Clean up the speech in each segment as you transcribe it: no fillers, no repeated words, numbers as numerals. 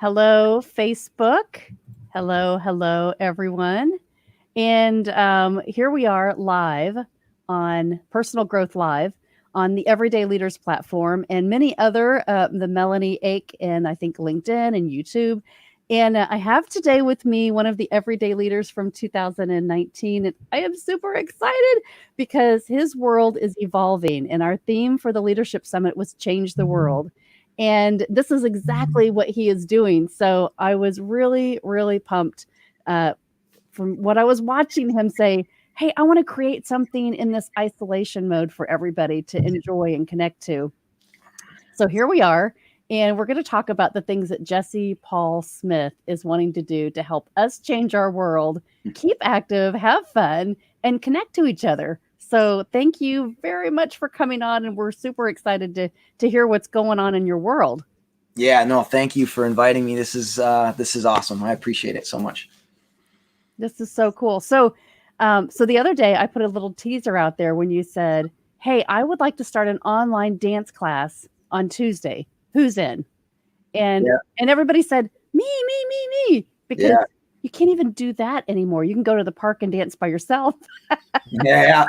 Hello, Facebook. Hello, everyone. And here we are live on Personal Growth Live on the Everyday Leaders platform and many other, the Melanie Ake and I think LinkedIn and YouTube. And I have today with me one of the Everyday Leaders from 2019. And I am super excited because his world is evolving. And our theme for the Leadership Summit was Change the World. And this is exactly what he is doing. So I was really pumped uh, from what I was watching him say, hey, I want to create something in this isolation mode for everybody to enjoy and connect to. So here we are, and we're going to talk about the things that Jesse Paul Smith is wanting to do to help us change our world, keep active, have fun, and connect to each other. So thank you very much for coming on, and we're super excited to hear what's going on in your world. Yeah, no, thank you for inviting me. This is awesome. I appreciate it so much. This is so cool. So the other day I put a little teaser out there when you said, "Hey, I would like to start an online dance class on Tuesday. Who's in?" And Yeah. and everybody said, Me, because Yeah. you can't even do that anymore. You can go to the park and dance by yourself, Yeah.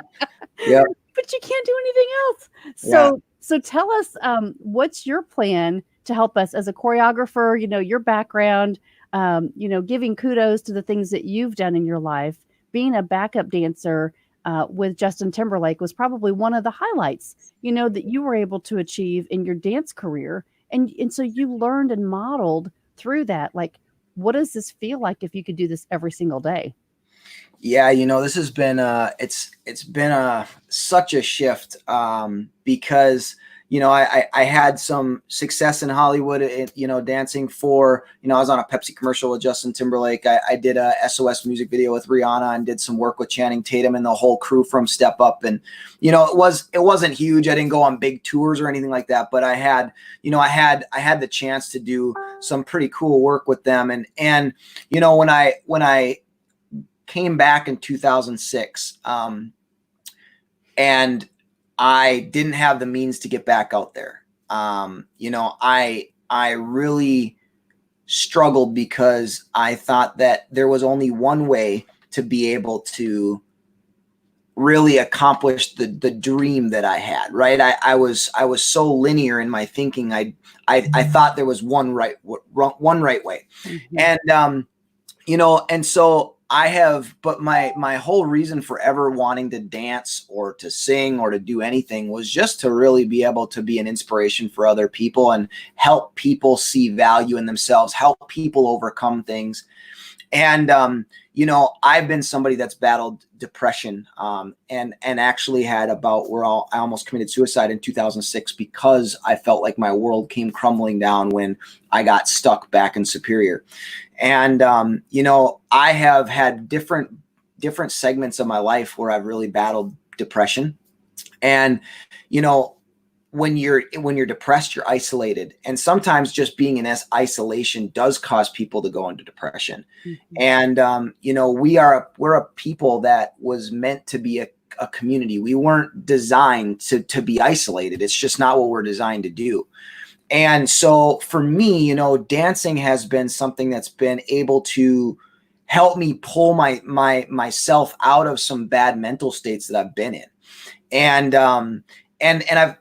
Yeah. but you can't do anything else. Yeah. So tell us, what's your plan to help us as a choreographer? Your background, giving kudos to the things that you've done in your life. Being a backup dancer with Justin Timberlake was probably one of the highlights, that you were able to achieve in your dance career, and so you learned and modeled through that. Like, what does this feel like if you could do this every single day? Yeah, this has been it's been such a shift because I had some success in Hollywood, dancing for, I was on a Pepsi commercial with Justin Timberlake. I did a SOS music video with Rihanna and did some work with Channing Tatum and the whole crew from Step Up. And, it wasn't huge. I didn't go on big tours or anything like that, but I had the chance to do some pretty cool work with them. And, when I came back in 2006, and I didn't have the means to get back out there. I really struggled because I thought that there was only one way to be able to really accomplish the dream that I had. Right. I was so linear in my thinking. I thought there was one right way. Mm-hmm. And, and so but my whole reason for ever wanting to dance or to sing or to do anything was just to really be able to be an inspiration for other people and help people see value in themselves, help people overcome things. And, I've been somebody that's battled depression, and actually had I almost committed suicide in 2006 because I felt like my world came crumbling down when I got stuck back in Superior. And, I have had different segments of my life where I've really battled depression. And, when you're depressed, you're isolated. And sometimes just being in isolation does cause people to go into depression. Mm-hmm. And, we're a people that was meant to be a community. We weren't designed to be isolated. It's just not what we're designed to do. And so for me, dancing has been something that's been able to help me pull myself out of some bad mental states that I've been in. And I've,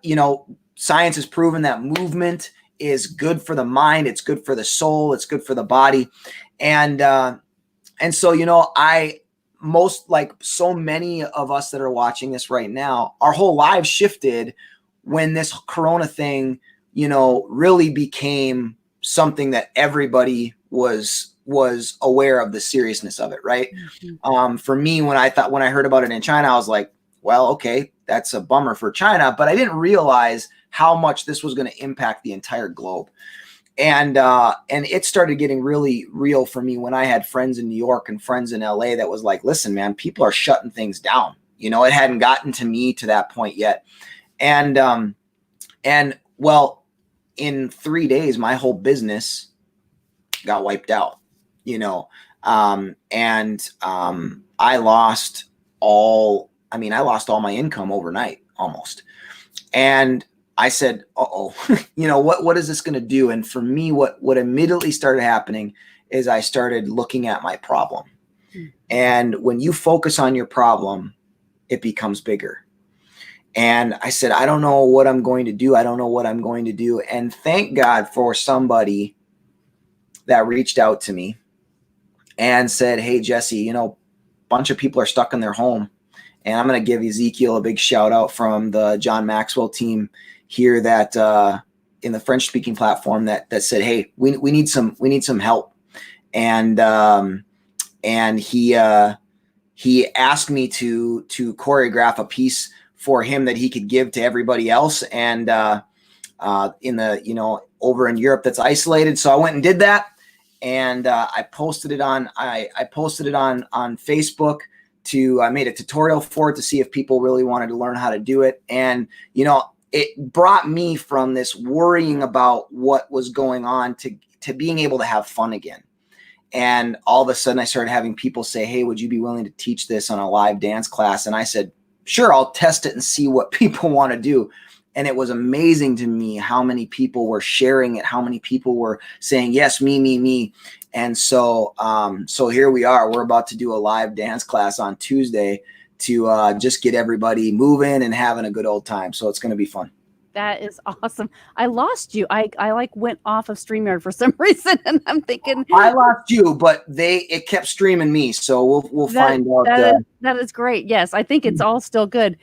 science has proven that movement is good for the mind. It's good for the soul. It's good for the body. And so, like so many of us that are watching this right now, our whole lives shifted when this Corona thing, really became something that everybody was aware of the seriousness of it. Right. Mm-hmm. For me, when I heard about it in China, I was like, well, okay, that's a bummer for China, but I didn't realize how much this was going to impact the entire globe. And it started getting really real for me when I had friends in New York and friends in LA that was like, listen, man, people are shutting things down. It hadn't gotten to me to that point yet. And well, in 3 days, my whole business got wiped out, I lost all my income overnight almost. And I said, uh-oh, what is this going to do? And for me, what immediately started happening is I started looking at my problem. And when you focus on your problem, it becomes bigger. And I said, I don't know what I'm going to do. I don't know what I'm going to do. And thank God for somebody that reached out to me and said, hey, Jesse, a bunch of people are stuck in their home. And I'm going to give Ezekiel a big shout out from the John Maxwell team here that in the French speaking platform that said, hey, we need some help. And he asked me to choreograph a piece for him that he could give to everybody else. And in the, over in Europe that's isolated. So I went and did that. And I posted it on Facebook. I made a tutorial for it to see if people really wanted to learn how to do it. And, it brought me from this worrying about what was going on to being able to have fun again. And all of a sudden I started having people say, hey, would you be willing to teach this on a live dance class? And I said, sure, I'll test it and see what people want to do. And it was amazing to me how many people were sharing it, how many people were saying, yes, me. And so here we are. We're about to do a live dance class on Tuesday to just get everybody moving and having a good old time. So it's going to be fun. That is awesome. I lost you. I went off of StreamYard for some reason, and I'm thinking I lost you, but it kept streaming me. So we'll find out. That is great. Yes, I think it's all still good.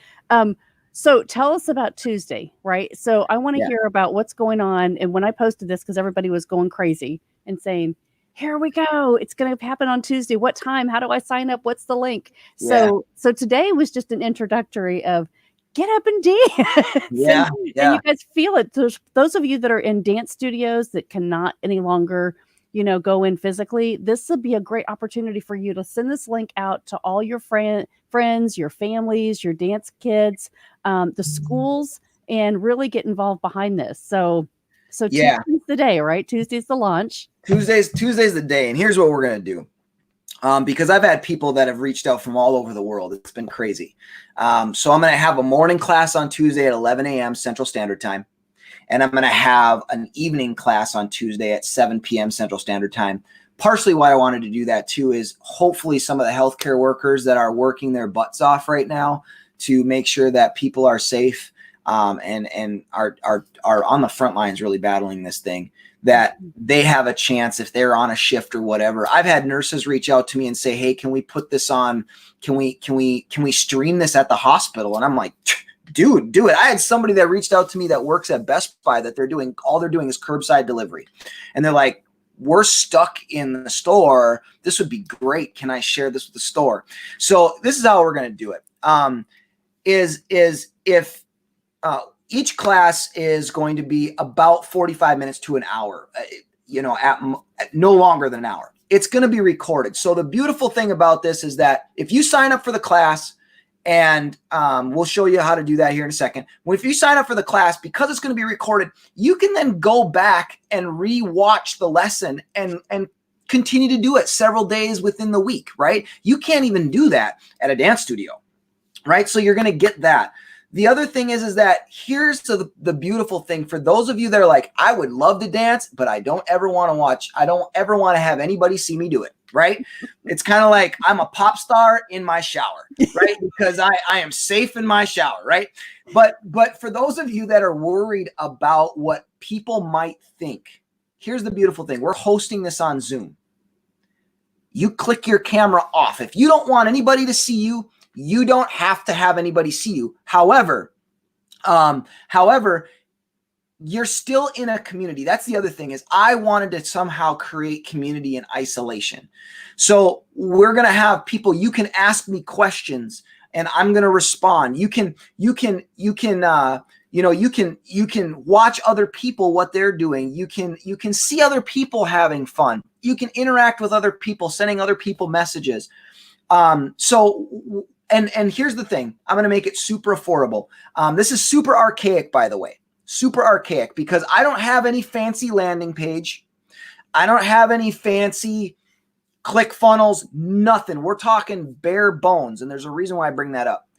So tell us about Tuesday, right? So I want to hear about what's going on. And when I posted this, because everybody was going crazy and saying, here we go, it's going to happen on Tuesday. What time? How do I sign up? What's the link? So today was just an introductory of get up and dance. And you guys feel it. Those of you that are in dance studios that cannot any longer, go in physically, this would be a great opportunity for you to send this link out to all your friends, your families, your dance kids, the schools, and really get involved behind this. So Tuesday's the day, right? Tuesday's the launch. Tuesday's the day. And here's what we're going to do. Because I've had people that have reached out from all over the world. It's been crazy. So I'm going to have a morning class on Tuesday at 11 a.m. Central Standard Time. And I'm going to have an evening class on Tuesday at 7 p.m. Central Standard Time. Partially why I wanted to do that too is hopefully some of the healthcare workers that are working their butts off right now to make sure that people are safe and are on the front lines really battling this thing, that they have a chance if they're on a shift or whatever. I've had nurses reach out to me and say, hey, can we put this on? Can we stream this at the hospital? And I'm like, dude, do it. I had somebody that reached out to me that works at Best Buy that all they're doing is curbside delivery. And they're like, we're stuck in the store. This would be great. Can I share this with the store? So this is how we're going to do it. Each class is going to be about 45 minutes to an hour, at no longer than an hour. It's going to be recorded. So the beautiful thing about this is that if you sign up for the class, and we'll show you how to do that here in a second. If you sign up for the class, because it's going to be recorded, you can then go back and re-watch the lesson and continue to do it several days within the week, right? You can't even do that at a dance studio, right? So you're going to get that. The other thing is that here's the beautiful thing for those of you that are like, I would love to dance, but I don't ever want to watch. I don't ever want to have anybody see me do it, right? It's kind of like I'm a pop star in my shower, right? Because I am safe in my shower, right? But for those of you that are worried about what people might think, here's the beautiful thing. We're hosting this on Zoom. You click your camera off. If you don't want anybody to see you, you don't have to have anybody see you. However, you're still in a community. That's the other thing is I wanted to somehow create community in isolation. So we're going to have people, you can ask me questions and I'm going to respond. You can watch other people, what they're doing. You can see other people having fun. You can interact with other people, sending other people messages. And here's the thing, I'm going to make it super affordable. This is super archaic, by the way, super archaic because I don't have any fancy landing page. I don't have any fancy click funnels, nothing. We're talking bare bones. And there's a reason why I bring that up.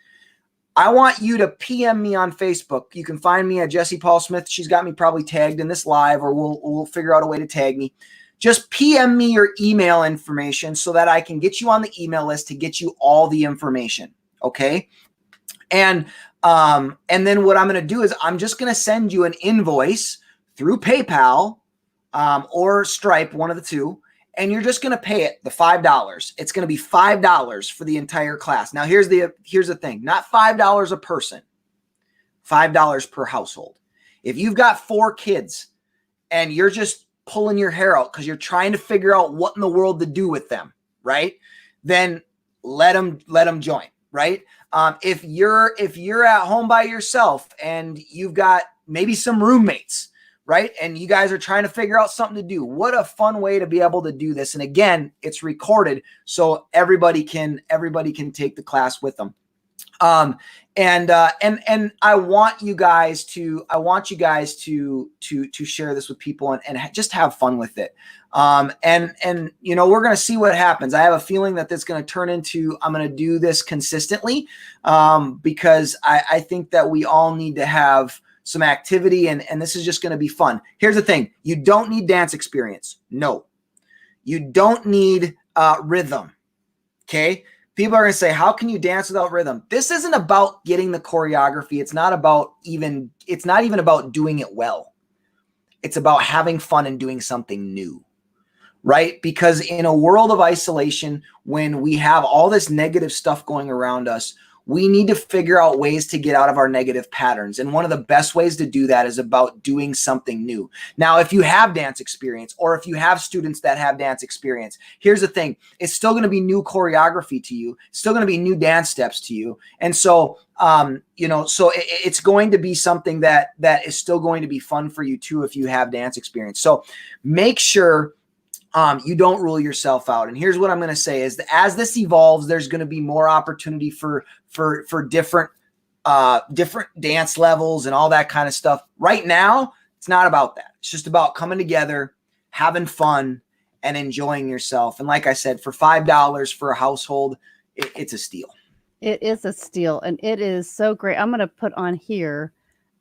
I want you to PM me on Facebook. You can find me at Jesse Paul Smith. She's got me probably tagged in this live, or we'll figure out a way to tag me. Just PM me your email information so that I can get you on the email list to get you all the information. Okay. And then what I'm going to do is I'm just going to send you an invoice through PayPal or Stripe, one of the two. And you're just going to pay it the $5. It's going to be $5 for the entire class. Now, here's the thing. Not $5 a person, $5 per household. If you've got 4 kids and you're just pulling your hair out because you're trying to figure out what in the world to do with them, right? Then let them join, right? If you're at home by yourself and you've got maybe some roommates, right? And you guys are trying to figure out something to do. What a fun way to be able to do this. And again, it's recorded so everybody can take the class with them. And I want you guys to share this with people and just have fun with it. And you know, we're going to see what happens. I have a feeling that this is going to turn into, I'm going to do this consistently, because I think that we all need to have some activity, and this is just going to be fun. Here's the thing. You don't need dance experience. No, you don't need rhythm. Okay. People are going to say, how can you dance without rhythm? This isn't about getting the choreography. It's not even about doing it well. It's about having fun and doing something new, right? Because in a world of isolation, when we have all this negative stuff going around us, we need to figure out ways to get out of our negative patterns. And one of the best ways to do that is about doing something new. Now, if you have dance experience, or if you have students that have dance experience, here's the thing. It's still going to be new choreography to you. It's still going to be new dance steps to you. And so, it's going to be something that is still going to be fun for you too, if you have dance experience. So make sure you don't rule yourself out. And here's what I'm going to say is that as this evolves, there's going to be more opportunity for different dance levels and all that kind of stuff. Right now, it's not about that. It's just about coming together, having fun, and enjoying yourself. And like I said, for $5 for a household, it's a steal. It is a steal, and it is so great. I'm going to put on here.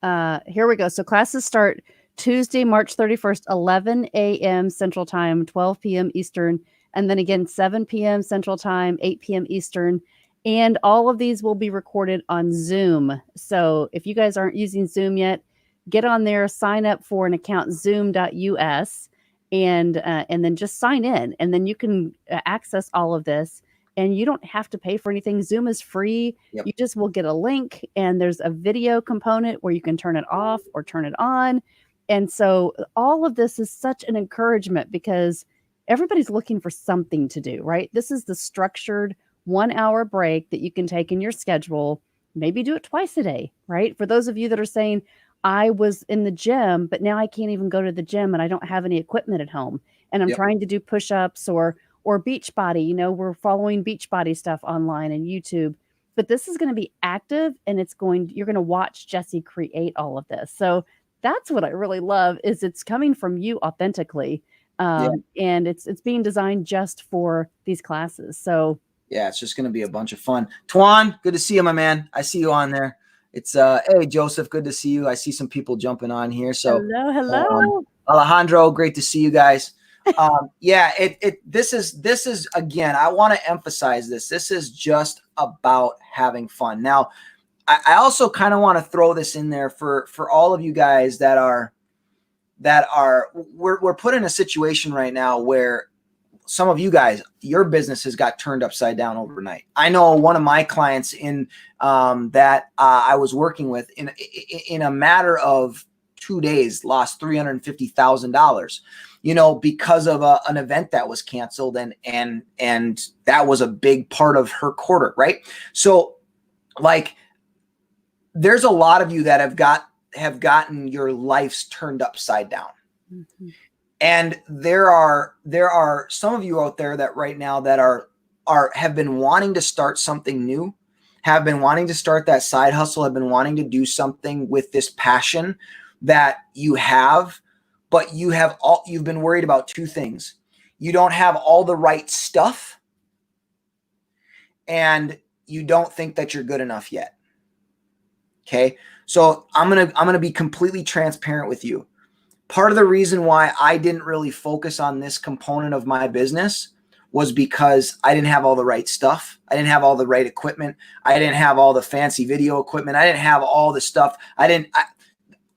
Here we go. So classes start Tuesday, March 31st, 11 a.m. Central Time, 12 p.m. Eastern, and then again, 7 p.m. Central Time, 8 p.m. Eastern. And all of these will be recorded on Zoom. So if you guys aren't using Zoom yet, get on there, sign up for an account, zoom.us, and then just sign in. And then you can access all of this. And you don't have to pay for anything. Zoom is free. Yep. You just will get a link, and there's a video component where you can turn it off or turn it on. And so all of this is such an encouragement because everybody's looking for something to do, right? This is the structured 1 hour break that you can take in your schedule, maybe do it twice a day, right? For those of you that are saying, I was in the gym, but now I can't even go to the gym and I don't have any equipment at home. And I'm trying to do push-ups or Beachbody, we're following Beachbody stuff online and YouTube, but this is going to be active and you're going to watch Jesse create all of this. So that's what I really love is it's coming from you authentically. And it's being designed just for these classes. So yeah, it's just going to be a bunch of fun. Twan, good to see you, my man. I see you on there. It's hey, Joseph, good to see you. I see some people jumping on here. So hello. Alejandro, great to see you guys. This is again, I want to emphasize this. This is just about having fun. Now, I also kind of want to throw this in there for all of you guys we're put in a situation right now where some of you guys, your businesses got turned upside down overnight. I know one of my clients that I was working with in a matter of 2 days lost $350,000, because of an event that was canceled, and that was a big part of her quarter, right? So like, there's a lot of you that have gotten your lives turned upside down. Mm-hmm. And there are some of you out there that right now that have been wanting to start something new, have been wanting to start that side hustle, have been wanting to do something with this passion that you have, but you've been worried about 2 things. You don't have all the right stuff, and you don't think that you're good enough yet. Okay. So I'm going to be completely transparent with you. Part of the reason why I didn't really focus on this component of my business was because I didn't have all the right stuff. I didn't have all the right equipment. I didn't have all the fancy video equipment. I didn't have all the stuff. I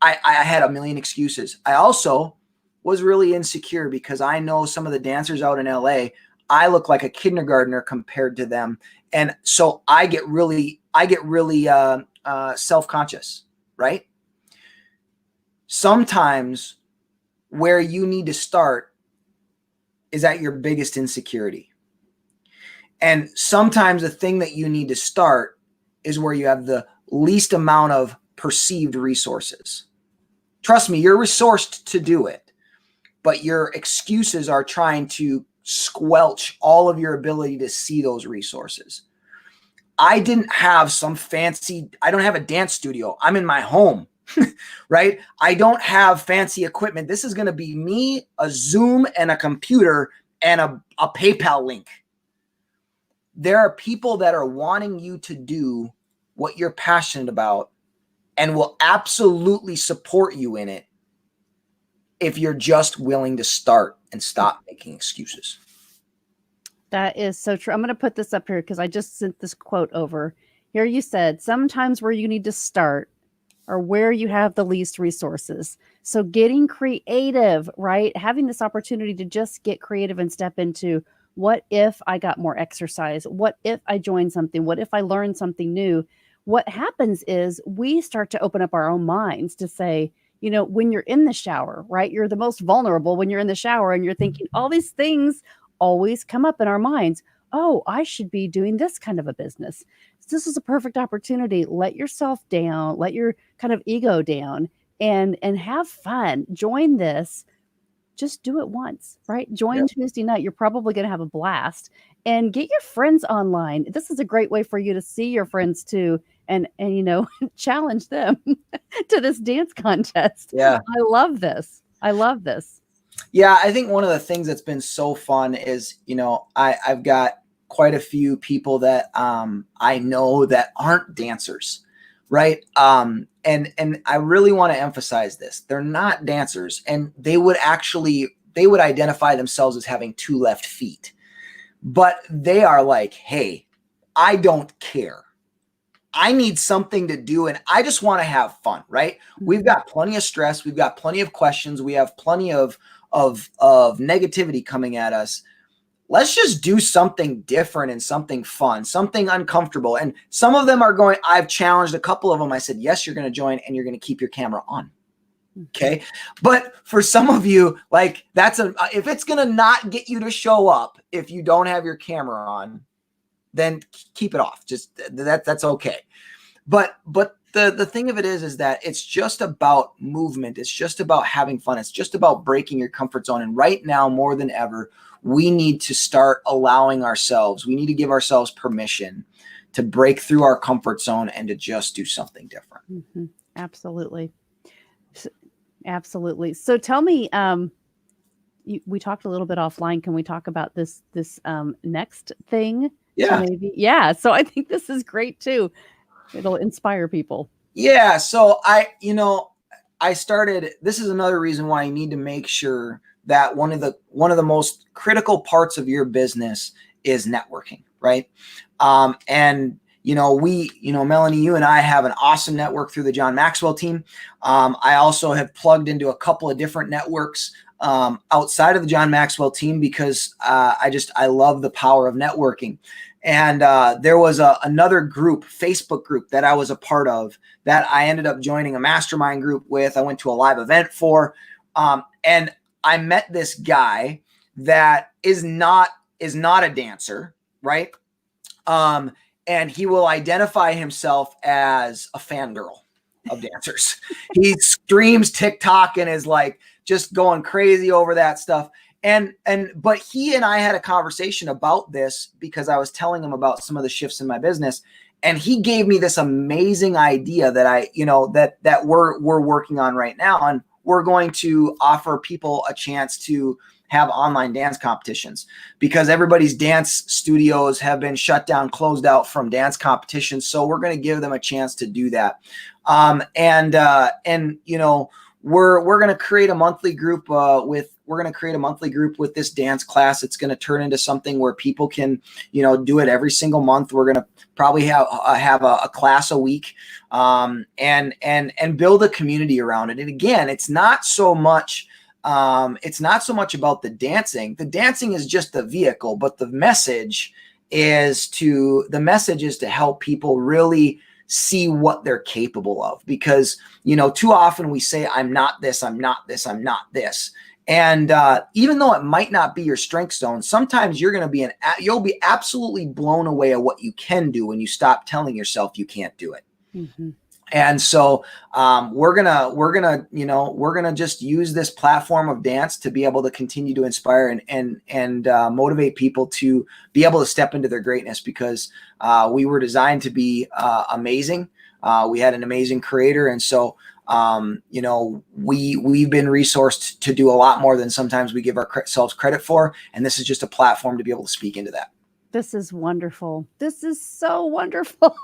had a million excuses. I also was really insecure because I know some of the dancers out in LA, I look like a kindergartner compared to them. And so I get really self-conscious, right? Sometimes where you need to start is at your biggest insecurity. And sometimes the thing that you need to start is where you have the least amount of perceived resources. Trust me, you're resourced to do it, but your excuses are trying to squelch all of your ability to see those resources. I didn't have I don't have a dance studio. I'm in my home, right? I don't have fancy equipment. This is going to be me, a Zoom and a computer and a PayPal link. There are people that are wanting you to do what you're passionate about and will absolutely support you in it if you're just willing to start and stop making excuses. That is so true. I'm going to put this up here because I just sent this quote over. Here you said, sometimes where you need to start or where you have the least resources. So getting creative, right? Having this opportunity to just get creative and step into, what if I got more exercise? What if I joined something? What if I learned something new? What happens is we start to open up our own minds to say, you know, when you're in the shower, right? You're the most vulnerable when you're in the shower and you're thinking all these things always come up in our minds. Oh, I should be doing this kind of a business. This is a perfect opportunity. Let yourself down, let your kind of ego down and have fun. Join this. Just do it once, right? Join Tuesday night. You're probably going to have a blast and get your friends online. This is a great way for you to see your friends too and you know, challenge them to this dance contest. Yeah. I love this. I love this. Yeah, I think one of the things that's been so fun is, you know, I've got quite a few people that I know that aren't dancers, right? And I really want to emphasize this. They're not dancers, and they would identify themselves as having two left feet. But they are like, hey, I don't care. I need something to do, and I just want to have fun, right? We've got plenty of stress. We've got plenty of questions. We have plenty of negativity coming at us. Let's just do something different and something fun, something uncomfortable. And some of them are going, I've challenged a couple of them. I said, yes, you're going to join and you're going to keep your camera on. Okay. But for some of you, like if it's going to not get you to show up, if you don't have your camera on, then keep it off. Just that's okay. But the thing of it is that it's just about movement. It's just about having fun. It's just about breaking your comfort zone. And right now, more than ever, we need to start allowing ourselves, we need to give ourselves permission to break through our comfort zone and to just do something different. Mm-hmm. Absolutely. Absolutely. So tell me, we talked a little bit offline. Can we talk about this next thing? Yeah. Maybe. Yeah. So I think this is great too. It'll inspire people. Yeah. So I started, this is another reason why you need to make sure that one of the most critical parts of your business is networking, right? And Melanie, you and I have an awesome network through the John Maxwell team. I also have plugged into a couple of different networks outside of the John Maxwell team because I love the power of networking. And there was another group, Facebook group that I was a part of that I ended up joining a mastermind group with. I went to a live event for, and I met this guy that is not a dancer, right? And he will identify himself as a fangirl of dancers. He streams TikTok and is like just going crazy over that stuff. But he and I had a conversation about this because I was telling him about some of the shifts in my business, and he gave me this amazing idea that that we're working on right now. And we're going to offer people a chance to have online dance competitions, because everybody's dance studios have been shut down, closed out from dance competitions. So we're going to give them a chance to do that. And you know, we're going to create a monthly group with this dance class. It's going to turn into something where people can, you know, do it every single month. We're going to probably have a class a week, and build a community around it. And again, it's not so much about the dancing. The dancing is just the vehicle, but the message is to help people really see what they're capable of. Because, you know, too often we say, I'm not this, I'm not this, I'm not this. And even though it might not be your strength zone, sometimes you'll be absolutely blown away at what you can do when you stop telling yourself you can't do it. Mm-hmm. And so we're gonna just use this platform of dance to be able to continue to inspire and motivate people to be able to step into their greatness, because we were designed to be amazing. We had an amazing creator, and so you know, we've been resourced to do a lot more than sometimes we give ourselves credit for, and this is just a platform to be able to speak into that. This is wonderful. This is so wonderful.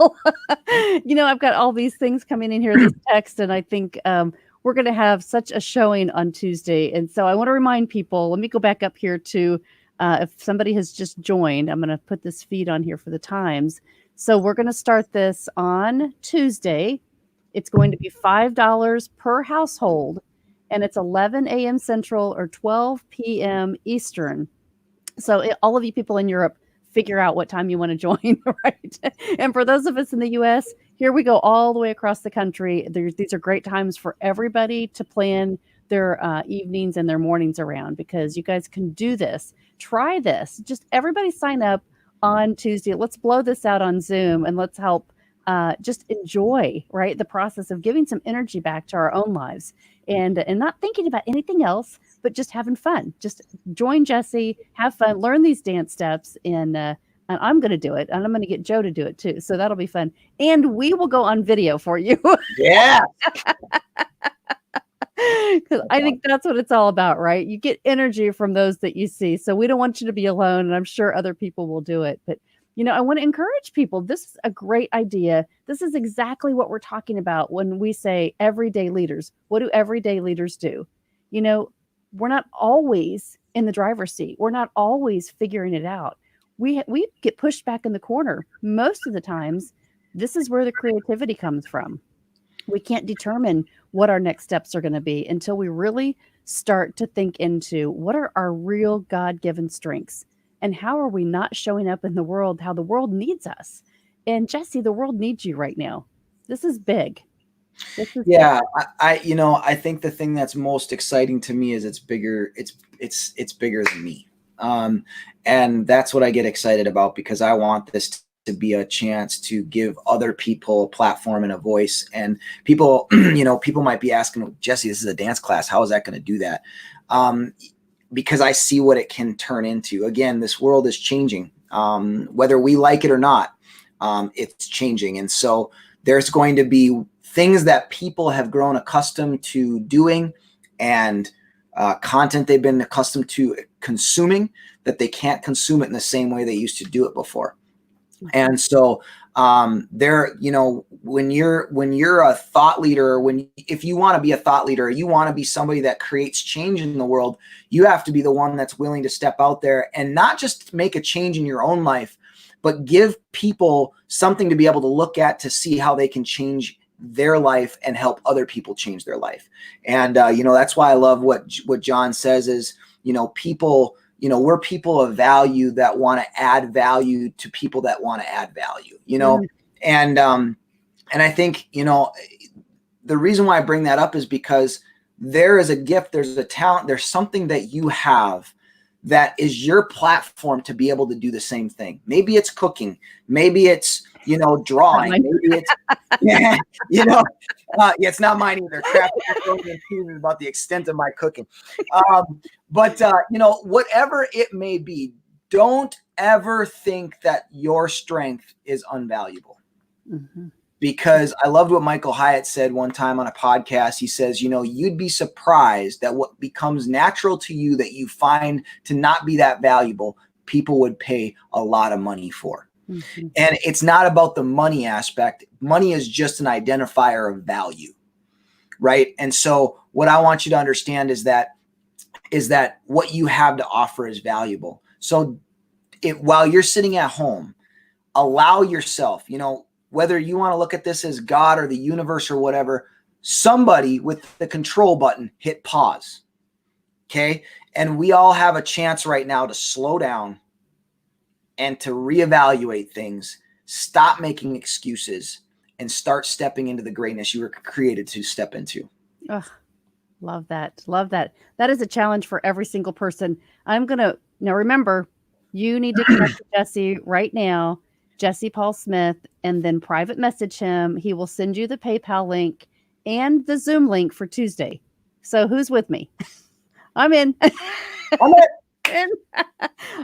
You know, I've got all these things coming in here, these texts, and I think we're going to have such a showing on Tuesday. And so I want to remind people, let me go back up here to, if somebody has just joined, I'm going to put this feed on here for the times. So we're going to start this on Tuesday. It's going to be $5 per household, and it's 11 a.m. Central or 12 p.m. Eastern. So all of you people in Europe, figure out what time you want to join, right? And for those of us in the U.S., here we go all the way across the country. These are great times for everybody to plan their evenings and their mornings around, because you guys can do this. Try this. Just everybody sign up on Tuesday. Let's blow this out on Zoom, and let's help just enjoy, right, the process of giving some energy back to our own lives, and not thinking about anything else, but just having fun. Just join Jesse, have fun, learn these dance steps, and I'm going to do it, and I'm going to get Joe to do it too. So that'll be fun, and we will go on video for you. Yeah. Because I think that's what it's all about, right? You get energy from those that you see. So we don't want you to be alone, and I'm sure other people will do it. But you know, I want to encourage people. This is a great idea. This is exactly what we're talking about when we say everyday leaders. What do everyday leaders do? You know, we're not always in the driver's seat. We're not always figuring it out. We get pushed back in the corner. Most of the times, this is where the creativity comes from. We can't determine what our next steps are going to be until we really start to think into what are our real God-given strengths. And how are we not showing up in the world, how the world needs us? And Jesse, the world needs you right now. This is big. Yeah, I think the thing that's most exciting to me is it's bigger. It's bigger than me. And that's what I get excited about, because I want this to be a chance to give other people a platform and a voice. And people, people might be asking, Jesse, this is a dance class. How is that going to do that? Because I see what it can turn into. Again, this world is changing. Whether we like it or not, it's changing. And so there's going to be things that people have grown accustomed to doing, and content they've been accustomed to consuming, that they can't consume it in the same way they used to do it before. And so when you're a thought leader, if you want to be a thought leader, you want to be somebody that creates change in the world, you have to be the one that's willing to step out there and not just make a change in your own life, but give people something to be able to look at to see how they can change their life and help other people change their life. And that's why I love what John says is, people, we're people of value that want to add value to people that want to add value, and I think, the reason why I bring that up is because there is a gift, there's a talent, there's something that you have that is your platform to be able to do the same thing. Maybe it's cooking, maybe it's, drawing, maybe it's, it's not mine either. Craft is about the extent of my cooking. But whatever it may be, don't ever think that your strength is unvaluable. Mm-hmm. because I loved what Michael Hyatt said one time on a podcast. He says, you'd be surprised that what becomes natural to you that you find to not be that valuable, people would pay a lot of money for. Mm-hmm. And it's not about the money aspect. Money is just an identifier of value, right? And so what I want you to understand is that what you have to offer is valuable. So while you're sitting at home, allow yourself, whether you want to look at this as God or the universe or whatever, somebody with the control button hit pause. Okay. And we all have a chance right now to slow down and to reevaluate things, stop making excuses, and start stepping into the greatness you were created to step into. Ugh, love that. Love that. That is a challenge for every single person. Now remember, you need to connect to Jesse right now, Jesse Paul Smith, and then private message him. He will send you the PayPal link and the Zoom link for Tuesday. So who's with me? I'm in.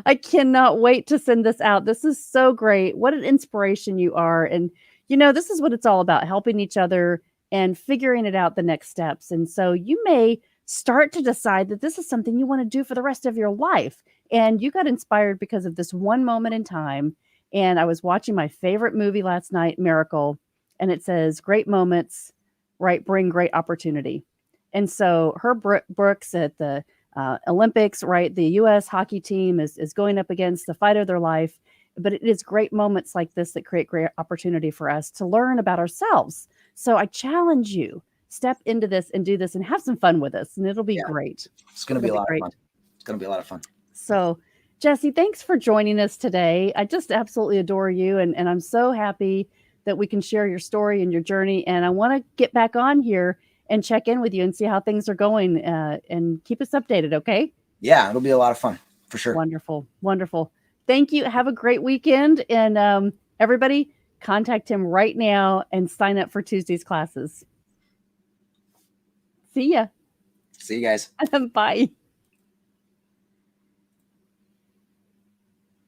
I cannot wait to send this out. This is so great. What an inspiration you are. And, this is what it's all about, helping each other and figuring it out the next steps. And so you may start to decide that this is something you want to do for the rest of your life. And you got inspired because of this one moment in time. And I was watching my favorite movie last night, Miracle, and it says, great moments, right, bring great opportunity. And so Herb Brooks at the Olympics, right? The U.S. hockey team is going up against the fight of their life. But it is great moments like this that create great opportunity for us to learn about ourselves. So I challenge you, step into this and do this and have some fun with us. And it'll be great. It's going to be a lot of fun. It's going to be a lot of fun. So Jesse, thanks for joining us today. I just absolutely adore you. And I'm so happy that we can share your story and your journey. And I want to get back on here and check in with you and see how things are going and keep us updated. Okay. Yeah, it'll be a lot of fun for sure. Wonderful. Wonderful. Thank you. Have a great weekend. And everybody contact him right now and sign up for Tuesday's classes. See ya. See you guys. Bye.